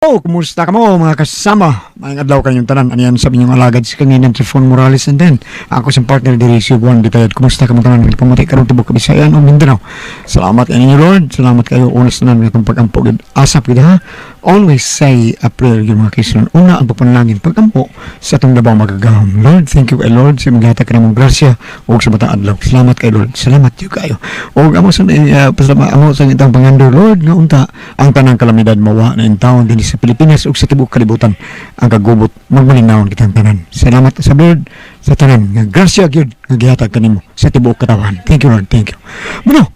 Oh, kumusta ka mo mga kasama? Maayong adlaw kayong tanan. Ano yan sabi niyong alagad si kanina Trifon Morales and then ako sa partner diri si Juan Bitayad. Kumusta ka mo tanan? Pumati karon tibok Kabisayan o Mindanao. Salamat kayo Lord. Salamat kayo unas na itong pag-ampo. Asap kita ha. Always say a prayer yung mga kaisanon. Una ang papanalangin pag-ampo sa itong labang magagam. Lord, thank you kay Lord. Sa mga ka namang grasya o sa batang adlaw. Salamat kay Lord. Salamat yung kayo. O amo sa itong pangandoy Lord nga unta ang tanang kalamidad mawa na yung taon din sa Pilipinas o sa tibok kalibutan ang kagubot magmalinawon kitang tanan. Salamat sa Lord sa tanan nga grasya gyud nga gihatag kanimo sa tibok katawan. Thank you Lord, thank you. Bueno,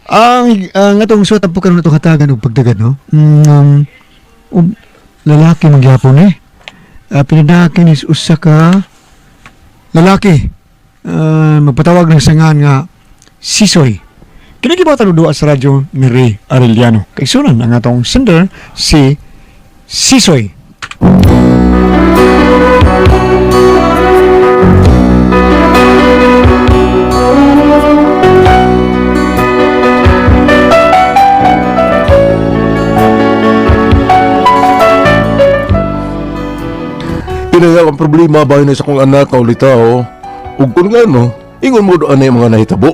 ang atong suwat po karon atong hatagan og pagdagan no. Lalaki magyapon pinadakin is usa ka lalaki magpatawag ng sangan nga Sisoy. Kinagibatan duwa sa radyo ni Ray Arellano. Kay sunan ang atong sender si Sisoy. Pinaya ang problema ba na sa kong anak na ulitaw ug kung nga no, ingon mo doon na mga nahitabo.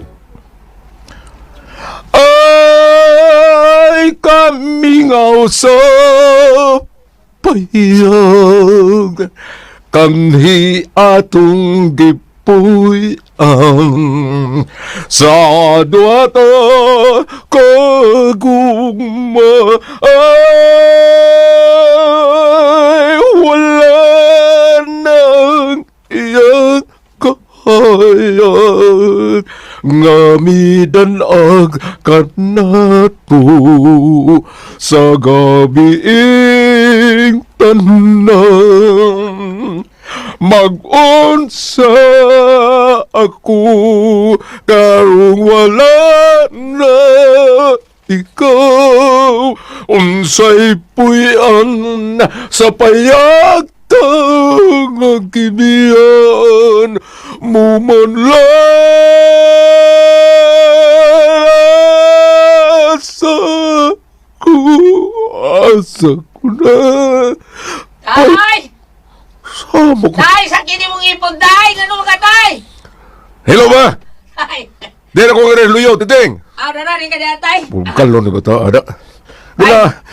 Ay kami nga usap payag kanhi atong gipuy ang sa duwata kagugma ay wala nang iyang kahayag ngamidan ag kanato sa gabiing tanan mag-unsa ako karong wala na ikaw unsay puyan sa payag tang kibiyan mumanlasa ko asa ko na Tay! sama ko. Tay! Sakit mong ipon, Tay! Ano ka, Tay? Hello ba? Tay! Di na ko nga luyo, titing. Nararin ka niya, Tay? Kalon na ta, ada.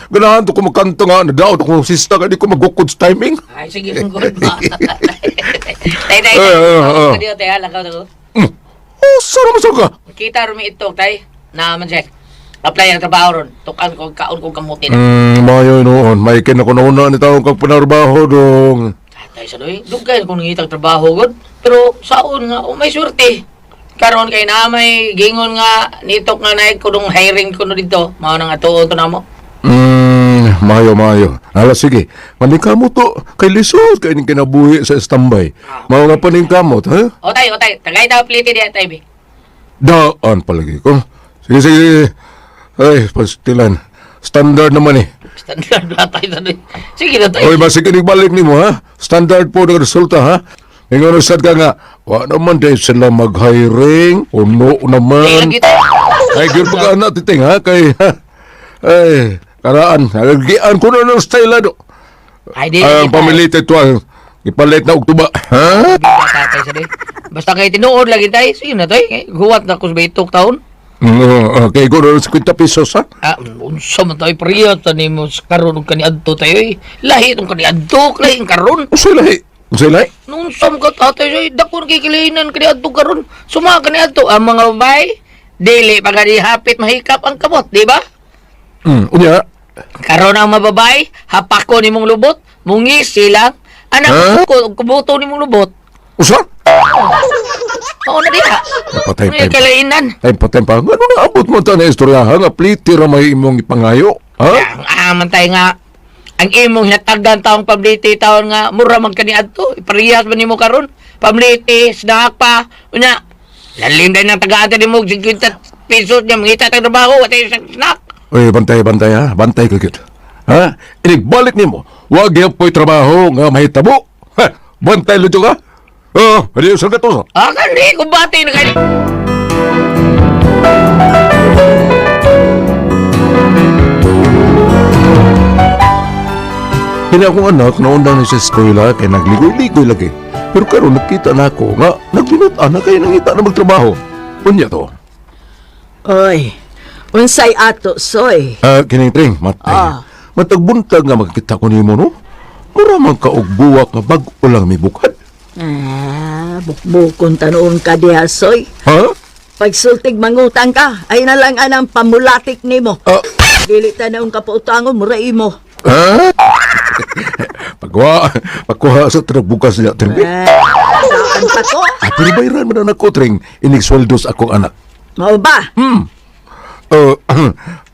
Ganahan to ko magkanta nga, nadaot ako sista ka, di ko magukod sa timing. Ay, sige, mong good ba? Tay, Tay, Tay, Tay, lakaw to. Oh, sara masal ka? Kita rumi ito, Tay. Naman siya. Apply ang trabaho ron. Tukan ko, kaon ko kamuti na. Mayo noon, may kin ako nauna ni taong kang panarbaho dong. Tay, sadoy, dugay kung nangitang trabaho, God. Pero, saon nga, may surte. Karon kay na may gingon nga, nitok nga naik ko nung hiring ko no dito. Mao nang atuon to na mo. Mayo. Ala, sige. Maning kamot to. Kay lisod, kay ning kinabuhi sa standby. Mao nga paning kamot, ha? O, Tay, tagay daw pliti diya, Tay, be. Daan palagi ko. Sige. Ay, pastilan. Standard naman eh. Standard na, Tay, sadoy. Sige na, Tay. Oy, basta kinibalik ni mo, ha? Standard po ng resulta, ha? Ngayon, sad ka nga, wa naman dahil sila mag-hiring, uno naman. Ay, gyud pag anak titing, ha? Kay, ay, karaan, nalagian ko na ng style, do. Ay, di. Ang pamilita ito, ipalit na oktuba, ha? Tatay, sadoy. Basta kayo tinuod lagi, Tay. Sige na, Tay. Huwat na ko sa itok taon. Okay, ko na 50 pesos, ha? Unsa man tayo priya, tani mo karon og kaniadto tayo, eh. Lahi itong kaniadto, lahi ang karon. Usay lahi. Nung sam ka tatay, say, dako kikilinan kaniadto karon. Suma kaniadto, ang mga babae, dili pagani hapit mahikap ang kabot, di ba? Unya, Karon ang mga babae, hapako nimong lubot, mungis silang, anak ko, kubuto nimong lubot. usa? Oo na diha. Patay, May kalainan. Patay pa. Ano na abot mo ta na istorya, ha? Nga pliti ra may imong ipangayo, ha? Ang aman tayo nga, ang imong hinatagan taong pabliti taon nga, mura magkaniadto, iparihas ba nimo karon? Pabliti, snack pa, una, lalim din ng taga-ata ni mo, 50 pesos niya, mangita tag trabaho, at yung snack. Oy, bantay, ha? Bantay ka gid. Ha? Inigbalik nimo. Wag gyud po'y trabaho nga mahitabo. Ha? Bantay luto ka? Hindi usang gato. Kani, kumbati na kayo. Kini akong anak, naundang ni sa eskwela kay nagligoy-ligoy lagi. Pero karon nakita na ako nga, nagbinutan na kayo nangita na magtrabaho. Unya to. Oy, unsay ato, soy? Kining Tring, matay. Ah. Matagbuntag nga makita ko nimo no? Mura man ka og buwak nga bag-o lang may bukad. Bukbukon tanoon ka diha, soy. Ha? Pagsultig mangutang ka, ay na lang anang pamulatik nimo. Ah. Dili tanaong kapautangon, murai mo. Ha? Pagkuha sa trag bukas niya, Tring. Saan pa ko? Pero bayaran mo na ako, Tring. Inigsweldos akong anak. Mau ba?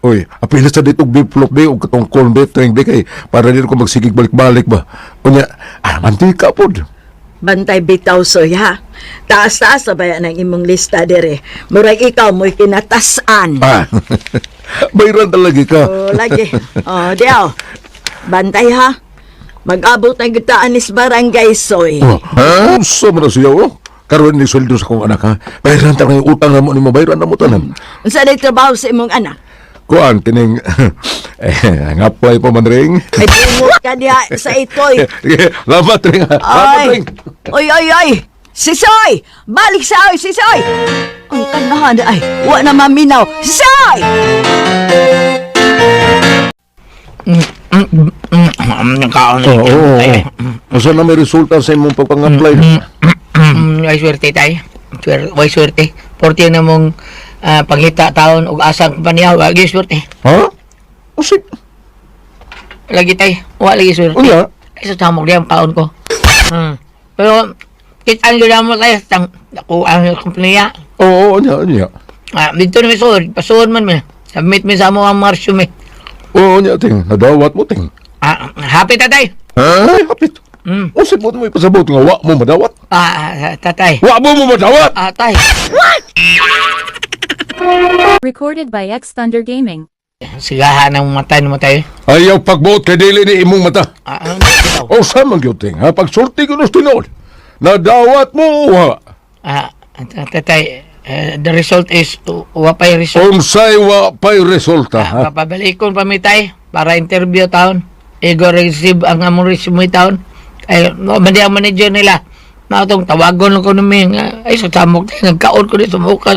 Uy, apila sa dito biplop be o katong corn beef Tring be kay para dito ko magsigig balik-balik ba. Unya, mantika pod. Bantay bitaw, soy, ha? Taas-taas sa bayan ng imong lista dire. Murag ikaw mo'y kinatasan. Bayaran talaga ka. Lagi. Diyaw. Bantay, ha? Mag-abot ng gitaanis barangay, soy. Sa mo na siya, oh. Karoon ni sweldo sa kong anak, ha? Bayaran talaga yung utang na mo ni mo, bayaran na mo tanan. Unsa day trabaho sa imong anak? Kuan, kining, ngapay pa man ring. Ay, tumot ka diha sa itoy. Lamat ring, ha? Lamat Ay! ring. Oy! Sisoy! Balik sa oy, Sisoy! Ang kanahan ay, wa na maminaw. Sisoy! Nakaon na Oo. Asa na may resulta sa imong pagpang-apply? Ay swerte tay. Way swerte. Porti na mong panghita taon og asang kumpanya, wagi swerte. Ha? Usip. Lagi tay, wa lagi swerte. Unya? Ay sa tamog diyan taon ko. Pero kitaan gyud mo tay tang ako ang kumpanya. Oo, unya. Dito na may suod, pasuod man mi. Submit mi sa mo ang resume. Oo, unya, ting. Nadawat mo, ting. Happy tatay. Ay, hapit. Usip mo may pasabot nga wa mo madawat. Tatay. Wa mo madawat! Tay. Recorded by X Thunder Gaming. Sigahan ang mata mo tayo. Ayaw pagbuot kay dili ni imong mata. Ano bitaw? O sa man gyud, ting, ha? Pagsulti ko nos tinod. Nadawat mo, wa. Tatay, the result is wapay result. Unsay wa pay resulta, ha? Papabalikon pa mi tay para interview taon. Ego receive ang among resume taon. Ay, mandi ang manager nila. Natong tawagon ko numi nga ay sa tamog tayo nagkaon ko dito sa mukha.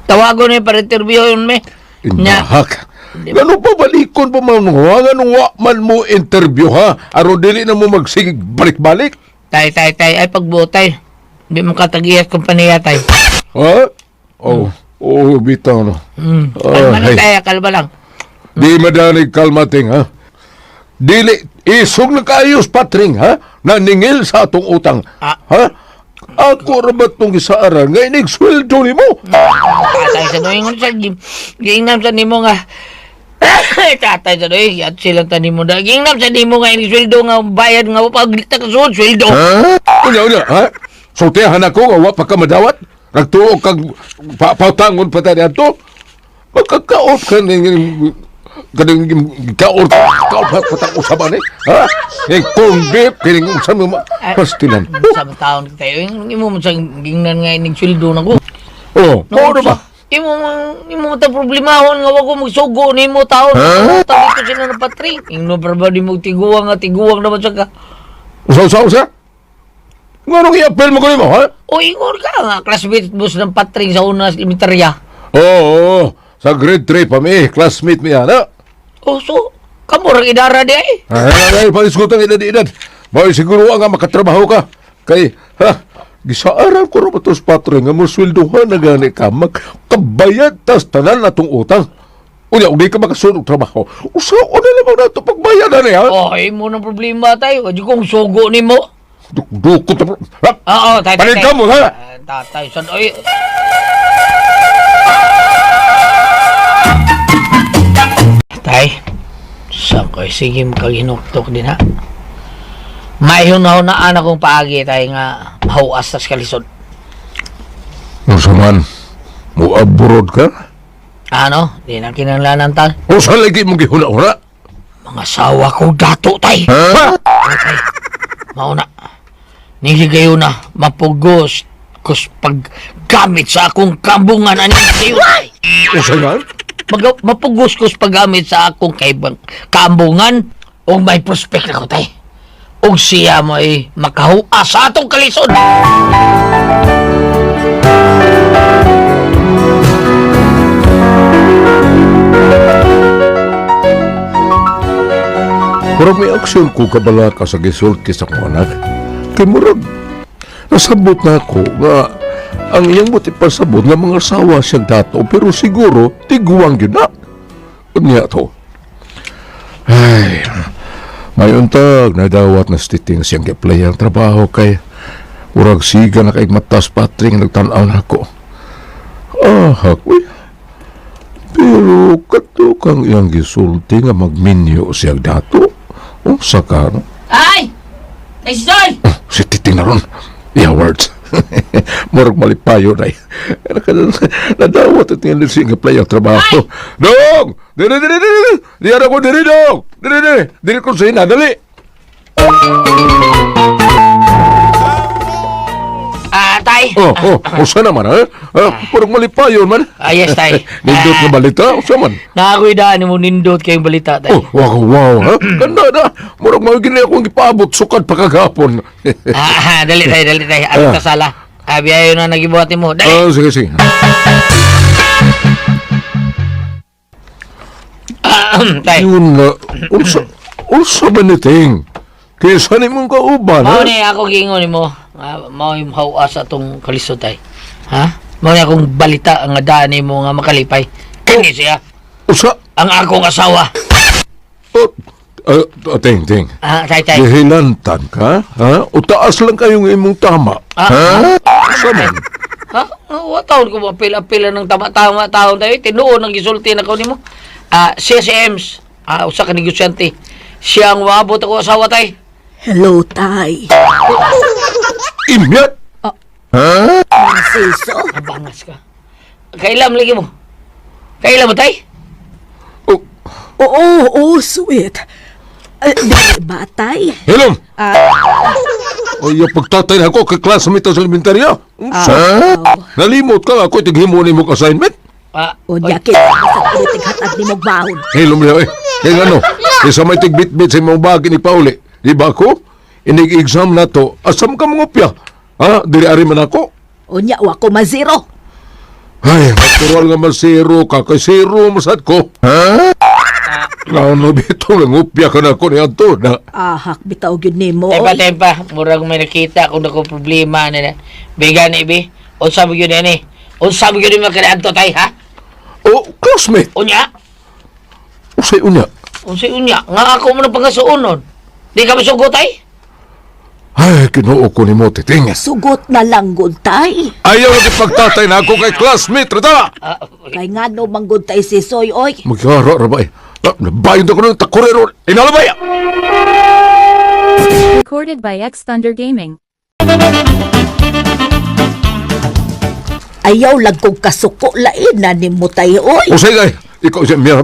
Tawagon niya para interview yun mi. Inahak. Ganun pa balikon pa man nga, ganun wa man mo interview, ha? Aron dili na mo magsigig balik-balik. Tay, ay pagbutay. Di mo katagiyas kumpanya tay. Ha? Bitaw no. Kalma lang Ay. tayo, kalma lang. Di madanig kalmating, ha? Dili, isog na kaayos, Patring, ha? Naningil sa atong utang. Ah. Ha? Ako rabat tong isaaran, nga inigsweldo ni mo. Tatay sa doy, gingnam sa nimo nga. Tatay sa doy, at silang tanimo na. Gingnam sa nimo nga, inisweldo nga, bayad nga, paglikta ka suod, sweldo. Ha? Unya, ha? Sultihan ako, nga wa pa ka madawat. Nagtuog kag pautangon pa tayo ato. Magkakaot ka ng kadang kaot patang usaban eh. Ha? Yung corn beef, kining usam mo pastilan. Sa taon tayo, imo mo sa gingnan nga, inisweldo na ko. Oh, ano ba? Imo ta problemahon nga wag ko magsugo nimo taon. Tabi ko sila na patring. Ingno ba di mo tiguang naman sa ka. Usa? Nganong i-appel mo ko nimo, ha? O ingor ka nga classmate boss ng patring sa una sa elementarya. Oo. Sa grade 3 pa mi, classmate mi ana. O so kamo ra idara di ay. Ay, paisgutang edad-edad. Boy, siguro nga makatrabaho ka. Kay, ha? Gisaaran ko rin batos patring nga mo sweldohan na gani ka magkabayad tas tanan na tong utang. Unya, hindi ka makasunod trabaho. Usao na lamang na ito pagbayadan eh, ha? Ay mo nang problema tayo. Wadi kong sugo nimo. Dukot na ha? Oo, tay. Panig ka mo, ha? Tatay, san oy. Tay, saan ko'y sige makaginuktok din ha? May hunahunaan akong paagi tay nga mahuas tas kalisod. Usa man, mo abroad ka? Ano? Di na kinanglanan tal. Usa lagi mong gihuna-huna? Mga sawa ko dato tay. Ha? Tay, mauna. Niligayo na mapugos kus paggamit sa akong kambungan ani kayo tay. Usa yan? Mapugos kus paggamit sa akong kaibang kambungan o O may prospect na ko, tay. O siya mo ay makahua sa atong kalisod. Murag may aksyon ko kabala ka sa gisulti sa kong anak. Kay murag, nasabot na ako nga ang iyang buti pasabot nga mga asawa siyang dato pero siguro tiguang yun na. Unya to. Ay, may untag nadawat na stiting siyang kiplay ang trabaho kay urag siga na kay matas patring nagtanaw na ako. Hakoy. Pero kato kang iyang gisulti nga magminyo siyang dato. Sa ka, no? Ay! Tay! Si Titing na ron. Yeah, words. Murag malipayo na nadawat at yung lising play ang trabaho. Dong! Diri! Diyan ako, diri, dong! Diri ko sa ina, dali! Tay! Usa naman, ha? Murag malipayo man. Yes, tay. Nindot na balita, usa man. Nakakoy daan mo nindot kayong balita, tay. Wow, ha? Ganda na. Murag mga gini akong ipaabot, sukad pa kagapon. Dali, tay. Ano ta sala? Biyayo na nagibuhatin mo. Dali! Sige. Tay. Yun na, unsa ba ni Ting? Kaysa ni mong kauban, ha? Mao ni ako gingon mo. Mao yung hawa sa atong kalisod, tay. Ha? Mao ni akong balita ang daan mo nga makalipay. Kani siya. Usa? Ang akong asawa. Ting. Tay. Gihilantan ka, ha? O taas lang kayong imong tama. Ha? Usa man? Ha? Taon ko apil-apila ng tama-tama taon tayo. Tinuon ang gisulti na ko nimo. Siya si Ems. Usa ka negosyante. Siya ang wabot ako asawa, tay. Hello, tay. Imyat? Ha? Siso. Abangas ka. Kailan lagi mo? Kailan mo, tay? Oo, sweet. Di ba, tay? Hello? O yung pagtatay na ako kay classmate sa elementarya. Ha? Nalimot ka ako itighimo ni mong assignment? O yakit, sa politik hatag ni mong baon. Hello, Mia. Kaya ano? Isa may tigbit-bit sa imong bagi ni Pauli. Di ba ako? Inig-exam na to. Asam ka mga upya? Ha? Diri-ari man ako? O nya, wako mazero. Ay, natural nga masiro ka. Kay zero masad ko. Ha? Ano bito lang upya ka na ako ni Anto na. Ahak, bitaw yun ni mo. Tempa. Murag may nakita kung ako problema na bigan ibi. Unsa mo yun ni? Unsa mo yun mga kananto, tay, ha? O, classmate. Unya? Usay unya. Unya? Nga ako mo na pangasuon nun. Di ka masugot, tay? Ay, kinuo ko ni mo, Titing. Sugot na lang gud, tay. Ayaw na pagtatay na ako kay classmate. Rata! Kay nga no manggod tay si Soy, oy. Magyara, rabay. Nabayon ako ng takurero. Inalabay! Recorded by X Thunder Gaming. Ayaw lang kong kasuko lain na ni mo tay, oy. Usay kay. Ikaw siya, Mia.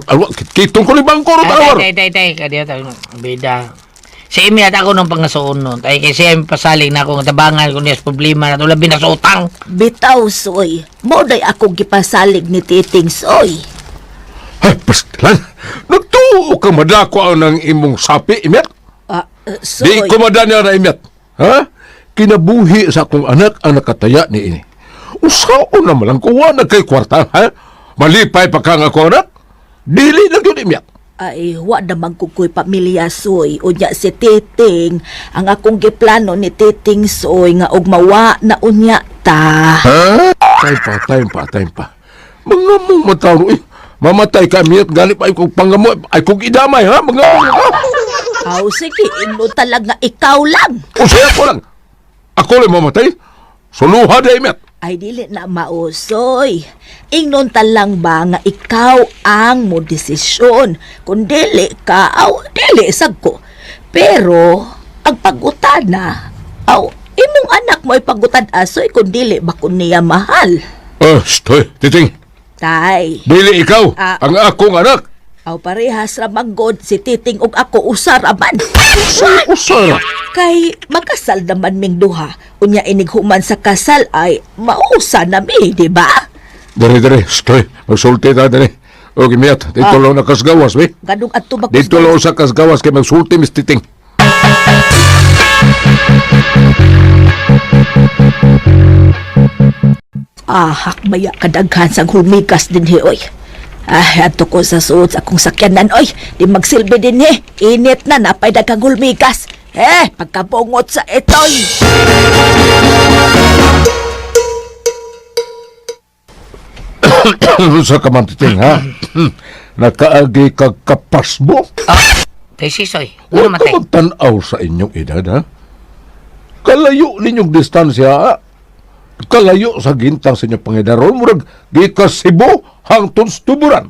Kitong ko ni bangko rin tawar. Tay. Kadiya tayo. Bida. Si Emi at ako nung pangasuon nun. Tay kay si Emi pasaling na akong tabangan kung niyas problema na tulad na sa utang. Bitaw, Soy. Mo day akong gipasalig ni Titing, Soy. Ay, pastilan. Nagtuo ka madako ang ng imong sapi, Imiat. Di Soy. ko madanya na, Imiat. Ha? Kinabuhi sa akong anak ang nakataya ni ini. Usaon naman lang kuha na kay kwarta, ha? Malipay pa ka nga ako anak? Dili na yun, Imiat. Ay, wa naman kukoy pamilya, Soy. Unya si Titing. Ang akong giplano ni Titing, Soy, nga og mawa na unya ta. Ha? Time pa. Mga mong matawro, eh. Mamatay ka, Imiat. Ganip ay kong pangamo. Ay kong idamay, ha? Mga mong ka. Aw, sige, ino talaga ikaw lang. Usaya ko lang. Ako lang mamatay. Suluha na, Imiat. Ay, dili na mausoy. Ingnon talang ba nga ikaw ang mo desisyon. Kung dili ka, dili sag ko. Pero, ang pagutana, imong anak mo ipagutad asoy kung dili ba kun niya mahal. Stoy, Titing. Tay, Dili ikaw, ang akong anak. parehas ramanggod si Titing ug ako usaraman. Usara. Kay makasal naman ming duha. Unya inighuman sa kasal ay mausa na mi, di ba? Dari, stoy. Magsulti ta, dari. Okay, miyat. Dito lang na kasgawas, be. Gadong at tubak. Dito lang sa kasgawas kay magsulti, Miss Titing. Hakbaya kadaghan sang hulmigas din he, oy. Ato ko sa suot sa akong sakyanan, oy. Di magsilbi din he. Init na napay daghang hulmigas. Pagkabungot sa itoy. Sa ka man, Titing, ha? Nakaagi kag kapas mo. Tay Sisoy, ano Huwag man ka tay? magtanaw sa inyong edad, ha? Kalayo ninyong distansya, ha? Kalayo sa gintang sa inyong pangidaron, murag gikas Cebu hangtod Tuburan.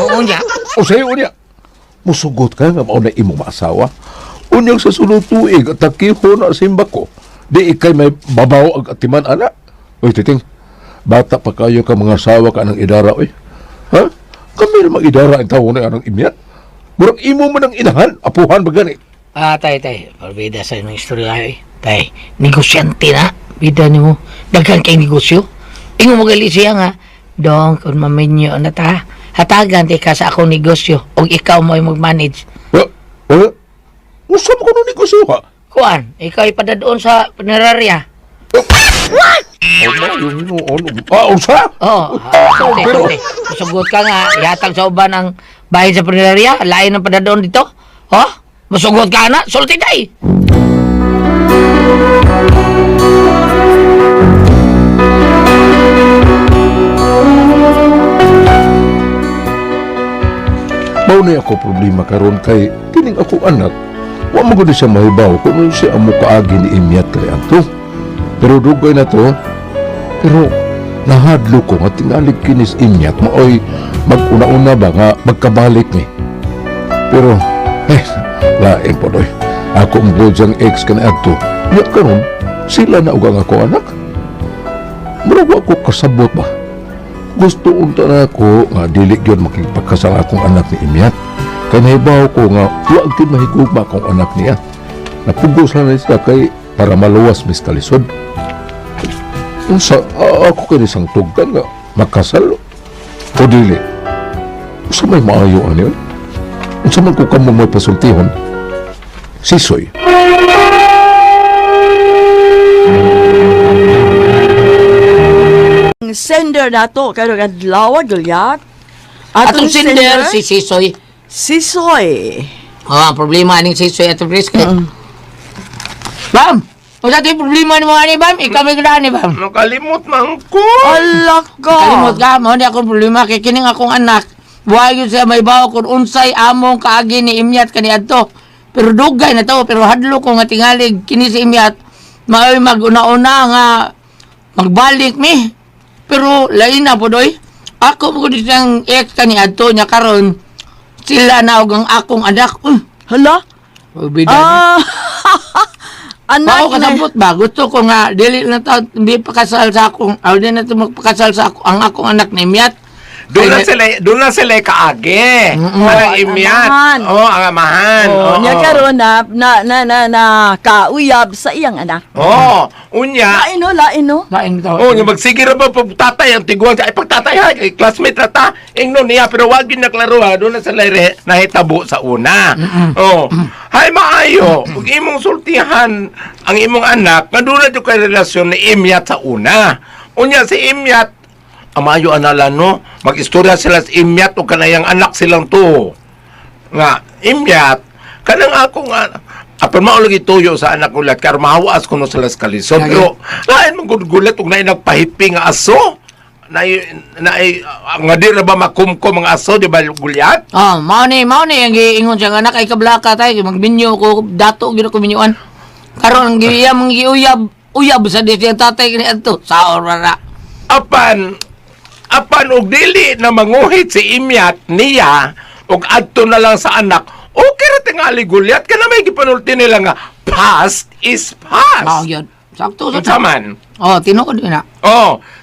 Oo niya. O sa'yo niya, musugot ka nga mauna imong maasawa. Unyang sa sunod tuig at takiho na simba ko, di ikay may babaw ang atiman, anak. Uy, Titing, bata pa kayo ka mga asawa ka ng idara, oy. Ha? Kami na mag-idara ang tao na anong imyan. Murag imo man ang inahan, apuhan ba gani? Tay, parbida sa inyong istorya eh. Tay, negosyante na. Bida ni mo. Daghan kay negosyo. Ingo mo gali siya nga. Dong, kung maminyo na ta, hatagan di ka sa akong negosyo. O ikaw mo ay mag-manage. Usa mo ko nung negosyo, ha? Kuan, ikaw ipadadon sa punerarya. Usa? Oo. Pero- Masugot ka nga, ihatag sa uban ang bahay sa punerarya, lain ang padadon dito. Masugot ka na, sulti day. Mao na ako problema karon kay kining ako anak. Wa mo gud siya mahibaw kung ano siya amo kaagi ni Imyat kay ato. Pero dugay na to. Pero nahadlo ko nga tingali kinis Imyat maoy mag-una-una ba nga magkabalik ni. Pero lain po doy. Ako ang bodyang ex ka na ato. Nya karon sila na ugang ako anak. Mura ko kasabot ba? Gusto unta na ako nga dili gyud makipagkasal akong anak ni Imyat. Kaya nahibaw ko nga huwag din mahigugma akong anak niya. Napugos na siya kay para maluwas mis kalisod. Unsa ako kay isang tugtan nga makasal o dili. Unsa may maayo ano yun? Unsa man ko kamo may pasultihon? Sisoy. Sender na to, kaya adlaw galyat. Atong sender, si Sisoy. Sisoy. Ang problema aning Sisoy at Brisk. Bam! O sa problema ni mga ni Bam, ikaw may ganda ni Bam. Nakalimot man ko. Alak ka. Kalimot ka, mo di akong problema kay kining akong anak. Buhay yun siya may bawa kung unsay among kaagi ni Imyat kaniadto. Pero dugay na to, pero hadlo ko nga tingalig kini si Imyat. Maoy mag-una-una nga magbalik mi. Pero lain na po doy. Ako mo kung siyang ex kaniadto niya karon sila na og ang akong anak. Hala? Bida na. Anak Ako kasabot ba? Gusto ko nga, dili na to, hindi pakasal sa akong, hindi na to magpakasal sa ako, ang akong anak ni Miat. Doon na sila kaagi. Parang imyat. amahan. Ang amahan. Nya karon na kauyab sa iyang anak. Unya. Lain no. Lain to. Nga magsigir ba pag tatay ang tiguan ay pagtatay ha, classmate na ta. Ingnon niya pero wag yun naklaro ha. Doon na sila nahitabo sa una. Hay maayo. Kung imong sultihan ang imong anak, nga doon na yung kay relasyon ni Imyat sa una. Unya si Imyat, amayo anala no, mag-istorya sila sa Imyat o kanayang anak silang to. Nga, Imyat, kanang ako nga, apan maulagi tuyo sa anak ulat, kar mahawas ko no sila sa kalisod. Pero, lain mong gugulat kung na nagpahipi nga aso. Nga di na ba makumkom ang aso, di ba gulyat? Mao ni ang giingon siya nga anak ay kablaka tayo magbinyo ko dato gyud ko binyuan. Karon ang giyam uyab sa disiyang tatay kini adto. Saor ra. Apan og dili na manguhit si Imyat niya og adto na lang sa anak, okay ra tingali gulyat kana may gipanulti nila nga past is Mao past. gyud. Sakto sa Saman. tinuod na.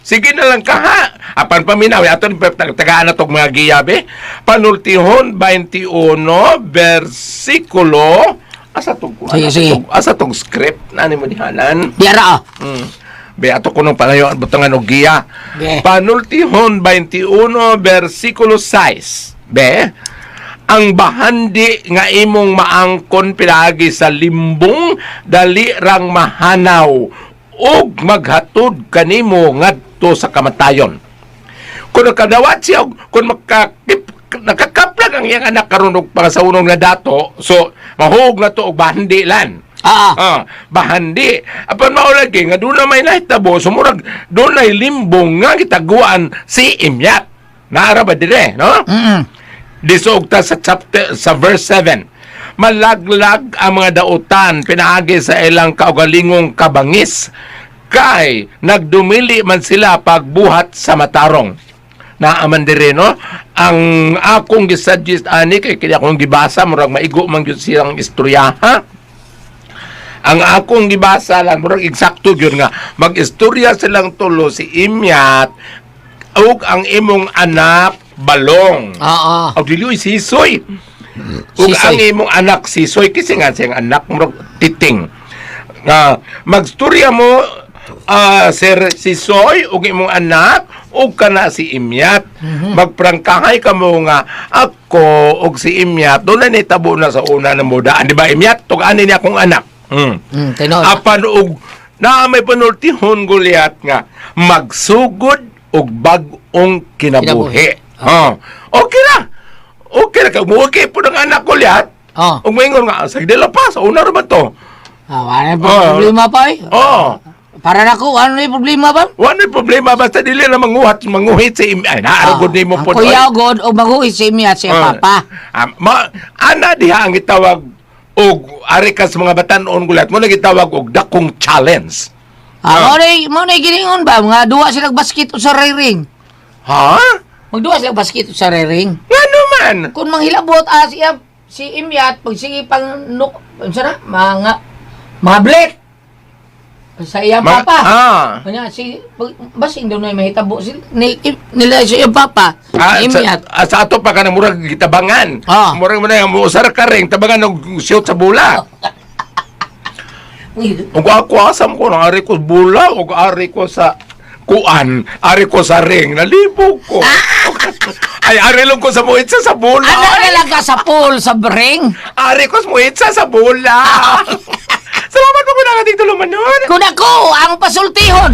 Sige na lang ka ha. Apan paminaw aton tagaan na tong mga giyabe. Panultihon 21 versikulo asa tong Sige. asa tong script nani mo dihanan. Diara. Be, ato ko nung palayo ang butangan o giya. Be. Panultihon 21, versikulo 6. Be, ang bahandi nga imong maangkon pinagi sa limbong, dali rang mahanaw, ug maghatod kanimo ngadto sa kamatayon. Kung nakadawat siya, kung nakakaplag ang iyang anak karon og pangasawunong na dato, so mahug na to og bahandi lan. Bahandi. Apan maulagi nga doon na may nahitabo, sumurag doon na limbong nga gitaguan si Imyat. Naara ba dire, no? Disugta sa chapter sa verse 7. Malaglag ang mga dautan pinaagi sa ilang kaugalingong kabangis, kay nagdumili man sila pagbuhat sa matarong. Naaman dire, no? Ang akong gisuggest ani kay kaya akong gibasa murag maigo man gyud silang istorya, ha? Ang akong gibasa lang murag eksakto gyud nga mag-istorya silang tulo, si Imyat ug ang imong anak Balong. Oo. Aw dili Sisoy. Ug Sisoy. ang imong anak Sisoy kasi nga siyang anak murag Titing. Nga magstorya mo Sir Sisoy ug imong anak ug kana si Imyat. Magprangkahay ka mo nga ako ug si Imyat doon na nitabo na sa una na modaan, di ba Imyat? Tug-ani ni akong anak. Tinuod. Apan og na may panultihon Goliath nga magsugod og bag-ong kinabuhi. Okay na. Okay na. Okay po ng anak Goliath. Og maingon nga, sa dila pa, sa una naman to. Wala pa problema pa eh. Para nako, ano yung problema ba? Wala problema, basta dili na manguhit si Imyat. Ay, naaragod ni mo po. Ang kuya god o maguhi si Imyat siya papa. Ana diha ang gitawag og ari ka sa mga batan-on Goliath mo nagitawag og dakong challenge. Mo na giningon ba? Mga duwa sila basket o sa ring. Ha? Magduwa sila basket o sa ring. Nga naman. Kung manghilabot siya, si Imyat, pag sige pang sana, mga blik. Sa iyang papa. Kanya, si, basing daw na yung mahitabo nila sa iyang papa. Imyat. Sa ato pa ka na murag gitabangan. Murag mo na yung musar ka rin, tabangan ng shoot sa bula. Kung ako asam ko, ari ko bula, o ari ko sa kuan, ari ko sa ring, nalibog ko. Ay, ari lang ko sa muitsa sa bula. Ano lang ka sa pool, sa ring? Ari ko sa muitsa sa bula. Salamat po ko na nga dito lumanon. Kung ako, ang pasultihon.